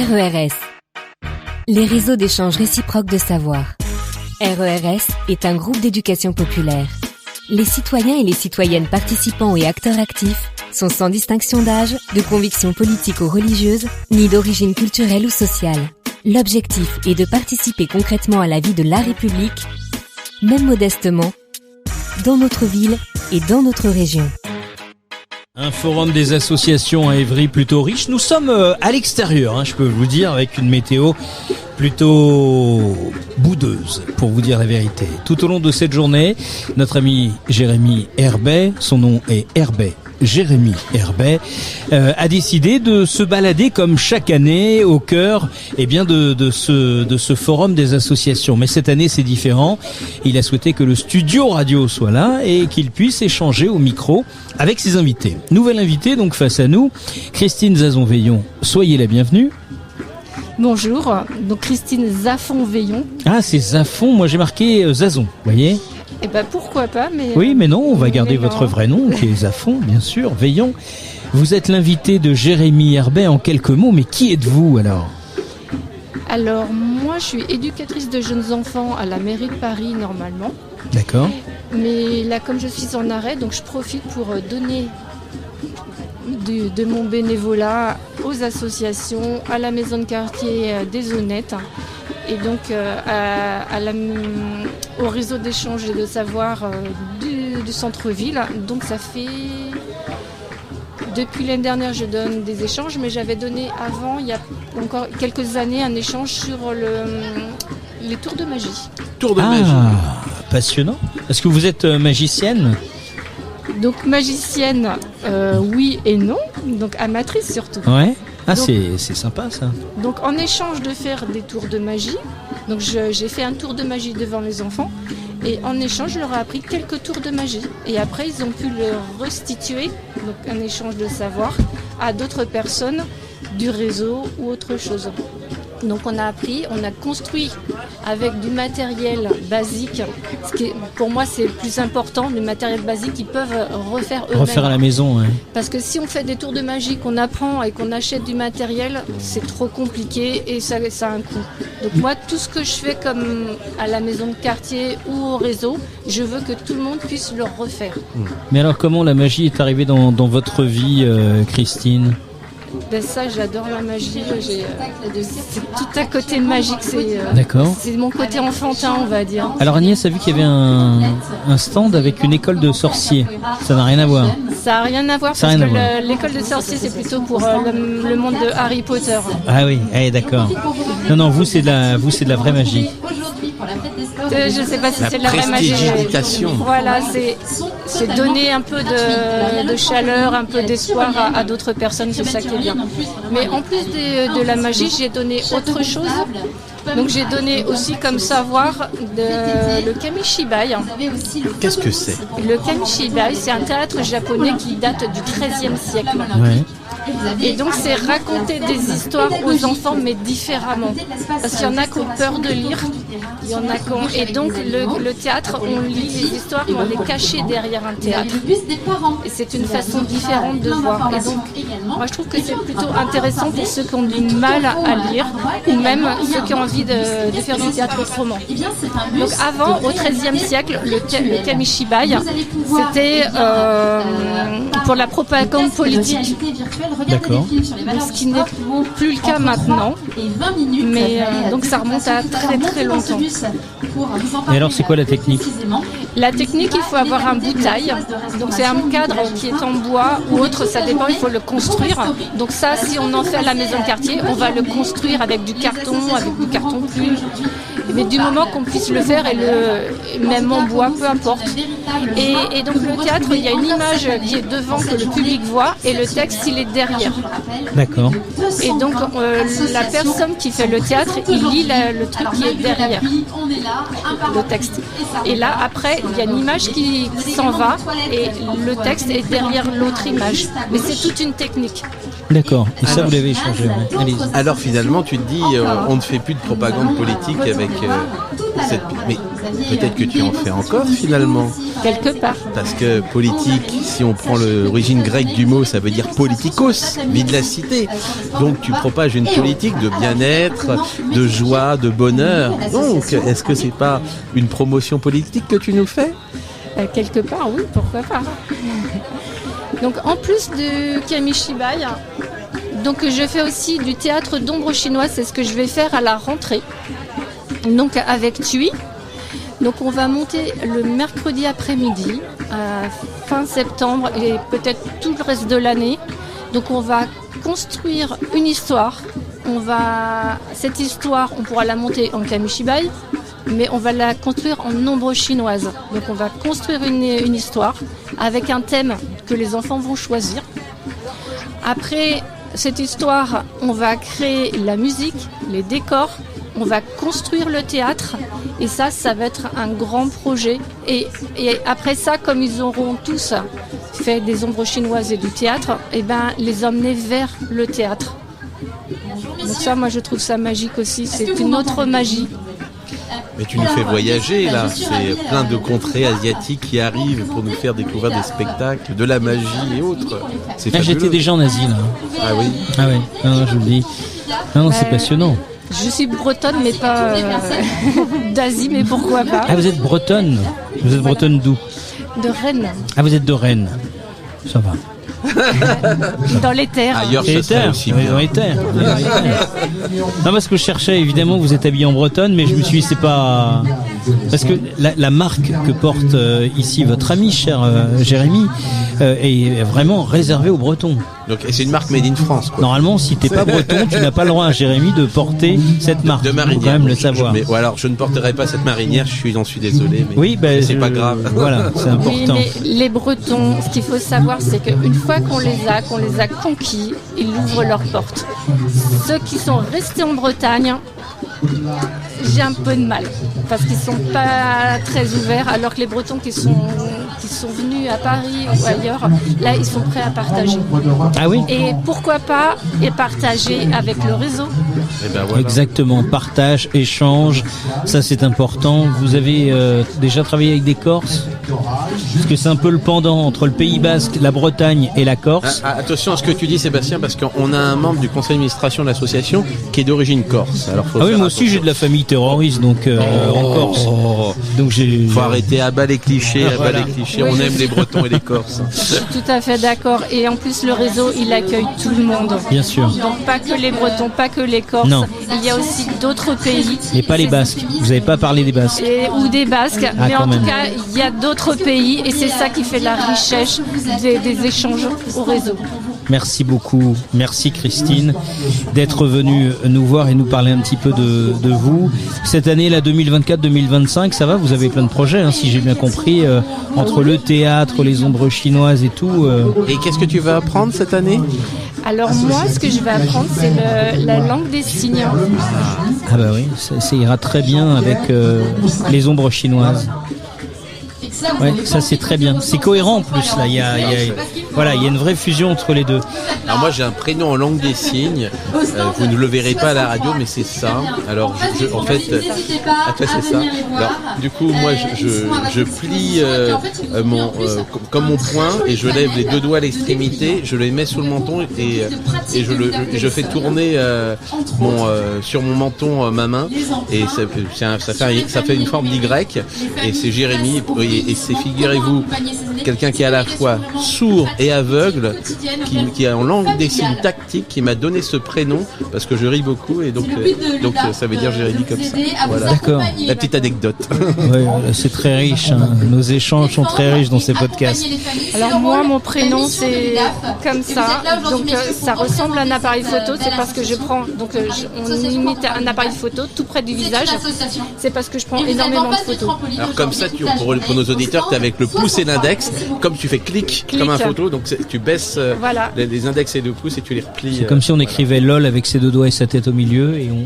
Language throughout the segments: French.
RERS, les réseaux d'échange réciproque de savoir. RERS est un groupe d'éducation populaire. Les citoyens et les citoyennes participants et acteurs actifs sont sans distinction d'âge, de convictions politiques ou religieuses, ni d'origine culturelle ou sociale. L'objectif est de participer concrètement à la vie de la République, même modestement, dans notre ville et dans notre région. Un forum des associations à Évry plutôt riche. Nous sommes à l'extérieur, je peux vous dire, avec une météo plutôt boudeuse, pour vous dire la vérité. Tout au long de cette journée, notre ami Jérémy Herbet, son nom est Herbet, Jérémy Herbet, a décidé de se balader comme chaque année au cœur de ce forum des associations. Mais cette année c'est différent. Il a souhaité que le studio radio soit là et qu'il puisse échanger au micro avec ses invités. Nouvelle invitée donc face à nous, Christine Zazon-Veillon. Soyez la bienvenue. Bonjour, donc Christine Zafon-Veillon. Ah, c'est Zafon, moi j'ai marqué Zazon, vous voyez ? Eh ben pourquoi pas, mais... Oui, mais non, on va garder votre vrai nom, qui est Zafon, bien sûr, Veillon. Vous êtes l'invité de Jérémy Herbet en quelques mots, mais qui êtes-vous alors ? Alors, moi je suis éducatrice de jeunes enfants à la mairie de Paris normalement. D'accord. Mais là, comme je suis en arrêt, donc je profite pour donner de mon bénévolat aux associations, à la maison de quartier des Honnêtes et donc au réseau d'échange et de savoir du centre-ville. Donc ça fait... Depuis l'année dernière, je donne des échanges, mais j'avais donné avant, il y a encore quelques années, un échange sur les tours de magie. Tours de magie. Passionnant. Est-ce que vous êtes magicienne ? Donc magicienne, oui et non, donc amatrice surtout. Ouais. Ah, donc, c'est sympa ça. Donc en échange de faire des tours de magie, donc j'ai fait un tour de magie devant les enfants et en échange je leur ai appris quelques tours de magie et après ils ont pu le restituer, donc un échange de savoir à d'autres personnes du réseau ou autre chose. Donc on a appris, on a construit avec du matériel basique, ce qui est, pour moi c'est le plus important, du matériel basique qu'ils peuvent refaire eux-mêmes. Refaire à la maison, ouais. Parce que si on fait des tours de magie, qu'on apprend et qu'on achète du matériel, c'est trop compliqué et ça a un coût. Donc moi, tout ce que je fais comme à la maison de quartier ou au réseau, je veux que tout le monde puisse le refaire. Mais alors comment la magie est arrivée dans votre vie, Christine ? Ben ça, j'adore la magie. C'est tout à côté de magique. D'accord. C'est mon côté enfantin, on va dire. Alors Agnès a vu qu'il y avait un stand avec une école de sorciers. Ça n'a rien à voir. Ça n'a rien à voir parce que l'école de sorciers, c'est plutôt pour le monde de Harry Potter. Ah oui, d'accord. Non, vous c'est de la vraie magie. Je ne sais pas si c'est de la vraie magie. Voilà, c'est donner un peu de chaleur, un peu d'espoir à d'autres personnes, c'est ça qui est bien. Mais en plus de la magie, j'ai donné autre chose. Donc j'ai donné aussi comme savoir le kamishibai. Qu'est-ce que c'est ? Le kamishibai, c'est un théâtre japonais qui date du XIIIe siècle. Ouais. Et donc c'est raconter des histoires aux enfants mais différemment. Parce qu'il y en a qui ont peur de lire, il y en a qui ont... Et donc le théâtre, on lit les histoires mais on les cachait derrière un théâtre. Et c'est une façon différente de voir. Et donc moi je trouve que c'est plutôt intéressant pour ceux qui ont du mal à lire ou même ceux qui ont envie de faire du théâtre autrement. Donc avant, au XIIIe siècle, le kamishibai, c'était pour la propagande politique. D'accord. Ce qui n'est plus le cas maintenant, mais donc ça remonte à très très longtemps. Et alors c'est quoi la technique ? La technique, il faut avoir un boutail, donc c'est un cadre qui est en bois ou autre, ça dépend, il faut le construire. Donc ça, si on en fait à la maison de quartier, on va le construire avec du carton plume. Mais du moment qu'on puisse le faire, et même en bois, peu importe. Et donc le théâtre, il y a une image qui est devant que le public voit et le texte, il est derrière. D'accord. Et donc la personne qui fait le théâtre, il lit le truc qui est derrière le texte. Et là, après, il y a une image qui s'en va et le texte est derrière l'autre image. Mais c'est toute une technique. D'accord. Et ça, vous l'avez échangé. Ouais. Alors finalement, tu te dis, on ne fait plus de propagande politique avec cette... Mais peut-être que tu en fais encore finalement. Quelque part. Parce que politique, si on prend l'origine grecque du mot, ça veut dire politikos, vie de la cité. Donc tu propages une politique de bien-être, de joie, de bonheur. Donc est-ce que c'est pas une promotion politique que tu nous fais ? Quelque part, oui, pourquoi pas. Donc en plus de Kamishibai, donc je fais aussi du théâtre d'ombre chinoise, c'est ce que je vais faire à la rentrée. Donc avec TUI. Donc on va monter le mercredi après-midi, fin septembre et peut-être tout le reste de l'année. Donc on va construire une histoire. Cette histoire, on pourra la monter en Kamishibai, mais on va la construire en ombre chinoise. Donc on va construire une histoire avec un thème que les enfants vont choisir. Après cette histoire, on va créer la musique, les décors, on va construire le théâtre et ça va être un grand projet. Et après ça, comme ils auront tous fait des ombres chinoises et du théâtre, les emmener vers le théâtre. Donc ça, moi je trouve ça magique aussi, c'est une autre magie. Mais tu nous fais voyager là, c'est plein de contrées asiatiques qui arrivent pour nous faire découvrir des spectacles, de la magie et autres. C'est fabuleux. J'étais déjà en Asie là. Ah oui. Ah oui, non, je vous le dis. Non, c'est passionnant. Je suis bretonne mais pas d'Asie, mais pourquoi pas. Ah, vous êtes bretonne. Vous êtes bretonne d'où ? De Rennes. Ah, vous êtes de Rennes. Ça va. Dans les terres. Ailleurs, Et ça les serait terres, aussi oui, bien. dans les terres. Non, parce que je cherchais, évidemment, vous êtes habillé en bretonne, mais je me suis dit, c'est pas... Parce que la marque que porte ici votre ami, cher Jérémy, est vraiment réservée aux Bretons. Donc, et c'est une marque made in France, quoi. Normalement, si t'es pas breton, tu n'as pas le droit, Jérémy, de porter cette marque. De Il faut marinière. quand même le savoir. Ou alors, je ne porterai pas cette marinière, j'en suis désolé, mais Oui, c'est pas grave. Voilà, c'est Oui, important. mais les Bretons, ce qu'il faut savoir, c'est qu'une fois qu'on les a conquis, ils ouvrent leurs portes. Ceux qui sont restés en Bretagne, j'ai un peu de mal, parce qu'ils sont pas très ouverts, alors que les Bretons qui sont venus à Paris ou ailleurs, là, ils sont prêts à partager. Ah oui ? Et pourquoi pas partager avec le réseau. Et ben voilà. Exactement, partage, échange, ça c'est important. Vous avez déjà travaillé avec des Corses ? Parce que c'est un peu le pendant entre le Pays Basque, la Bretagne et la Corse. Attention à ce que tu dis, Sébastien, parce qu'on a un membre du conseil d'administration de l'association qui est d'origine corse. Alors, faut Ah oui, faire moi aussi attention. j'ai de la famille terroriste, donc en Corse. Donc j'ai. Faut arrêter à bas les clichés, Voilà. les clichés. Oui, On je aime les Bretons et les Corses. Je suis tout à fait d'accord. Et en plus, le réseau, il accueille tout le monde. Bien sûr. Donc pas que les Bretons, pas que les Corses. Non. Il y a aussi d'autres pays. Et pas les Basques. Vous n'avez pas parlé des Basques. Ou des Basques. Ah, mais quand en même. tout cas, il y a d'autres pays. Et c'est ça qui fait la richesse des échanges au réseau. Merci beaucoup. Merci Christine d'être venue nous voir et nous parler un petit peu de vous. Cette année, là, 2024-2025, ça va ? Vous avez plein de projets, hein, si j'ai bien compris, entre le théâtre, les ombres chinoises et tout. Et qu'est-ce que tu vas apprendre cette année ? Alors moi, ce que je vais apprendre, c'est la langue des signes. Ah bah oui, ça ira très bien avec les ombres chinoises. Ouais, ça c'est très bien. C'est cohérent en plus là. Il y a une vraie fusion entre les deux. Alors moi j'ai un prénom en langue des signes. Vous ne le verrez pas à la radio, mais c'est ça. Alors en fait, après c'est ça. Alors du coup moi je plie comme mon poing et je lève les deux doigts à l'extrémité, je les mets sous le menton et je fais tourner sur mon menton ma main et ça fait une forme d'Y et c'est Jérémy et c'est, figurez-vous, quelqu'un qui est à la fois sourd et aveugle, qui est en langue des signes tactique, qui m'a donné ce prénom parce que je ris beaucoup et donc ça veut dire Jérémy comme ça. Voilà. D'accord. La petite anecdote. Ouais, c'est très riche. Hein. Nos échanges sont très riches dans ces podcasts. Alors moi, mon prénom, c'est comme ça. Donc ça ressemble à un appareil photo. C'est parce que je prends... Donc on imite un appareil photo tout près du visage. C'est parce que je prends énormément de photos. Alors comme ça, pour nos auditeurs, tu es avec le pouce et l'index. Comme tu fais clic comme un photo, donc tu baisses Voilà. les index et le pouce et tu les replies. C'est comme si on écrivait LOL avec ses deux doigts et sa tête au milieu et on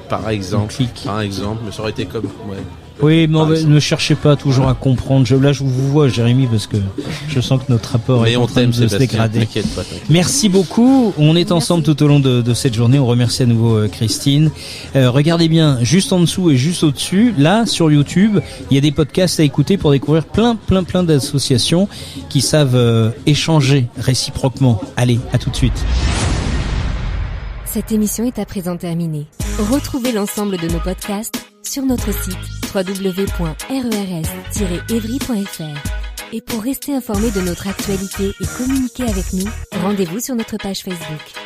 Par exemple, clique. mais ça aurait été comme... Ouais. Oui, mais ne cherchez pas toujours à comprendre. Là, je vous vois, Jérémy, parce que je sens que notre rapport est en train de se dégrader. T'inquiète pas. Merci beaucoup. On est ensemble tout au long de cette journée. On remercie à nouveau Christine. Regardez bien, juste en dessous et juste au-dessus, là, sur YouTube, il y a des podcasts à écouter pour découvrir plein d'associations qui savent échanger réciproquement. Allez, à tout de suite. Cette émission est à présent terminée. Retrouvez l'ensemble de nos podcasts sur notre site www.rers-evry.fr. Et pour rester informé de notre actualité et communiquer avec nous, rendez-vous sur notre page Facebook.